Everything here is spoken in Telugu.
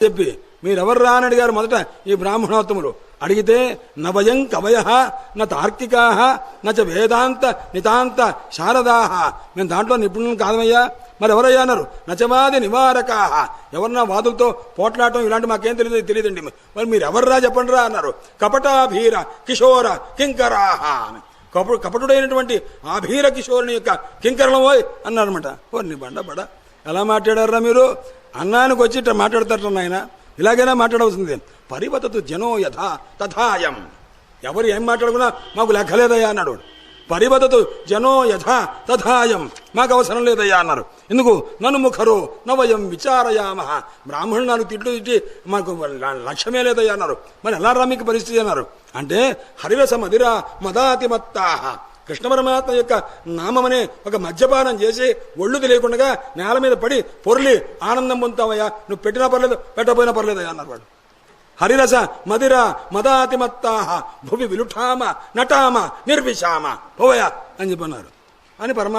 చెప్పి మీరెవర్రా అని అడిగారు మొదట ఈ బ్రాహ్మణోత్తములు. అడిగితే నవయం కవయ న తార్కికా నచ వేదాంత నితాంత శారదా, మేము దాంట్లో నిపుణులు కాదమయ్యా. మరి ఎవరయ్యా అన్నారు. నచవాది నివారకా, ఎవరన్నా వాదులతో పోట్లాడటం ఇలాంటి మాకేం తెలియదండి. మరి మీరు ఎవర్రా చెప్పండి రా అన్నారు. కపటాభీర కిశోర కింకరాహ, కపటుడైనటువంటి ఆ భీర కిషోరుని యొక్క కింకరణం పోయి అన్నారనమాట. ఓ నీ బండ ఎలా మాట్లాడారా మీరు? అన్నానికి వచ్చి ఇట్లా మాట్లాడతారు నాయన, ఇలాగైనా మాట్లాడవలసింది. పరివతతు జనో యథా తథాయం, ఎవరు ఏం మాట్లాడుకున్నా మాకు లెక్కలేదయ్యా అన్నాడు. పరివతతు జనో యథా తథాయం, మాకు అవసరం లేదయ్యా అన్నారు. ఎందుకు? నన్ను ముఖరు నవయం విచారయామ, బ్రాహ్మణులు నాకు తిట్టి మాకు లక్ష్యమే లేదయ్యా అన్నారు. మరి ఎలా రా మీకు పరిస్థితి అన్నారు. అంటే హరిరస మదిరా మదాతిమత్తా, కృష్ణ పరమాత్మ యొక్క నామమనే ఒక మద్యపానం చేసి ఒళ్ళు తెలియకుండా నేల మీద పడి పొర్లి ఆనందం పొందుతావయ్యా, నువ్వు పెట్టినా పర్లేదు పెట్టకపోయినా పర్లేదయ్యా అన్నారు వాడు. హరిరస మదిర మదాతిమత్తా భువి విలుఠామ నటామ నిర్విశామ పోవయా అని చెప్పన్నారు అని పరమాత్మ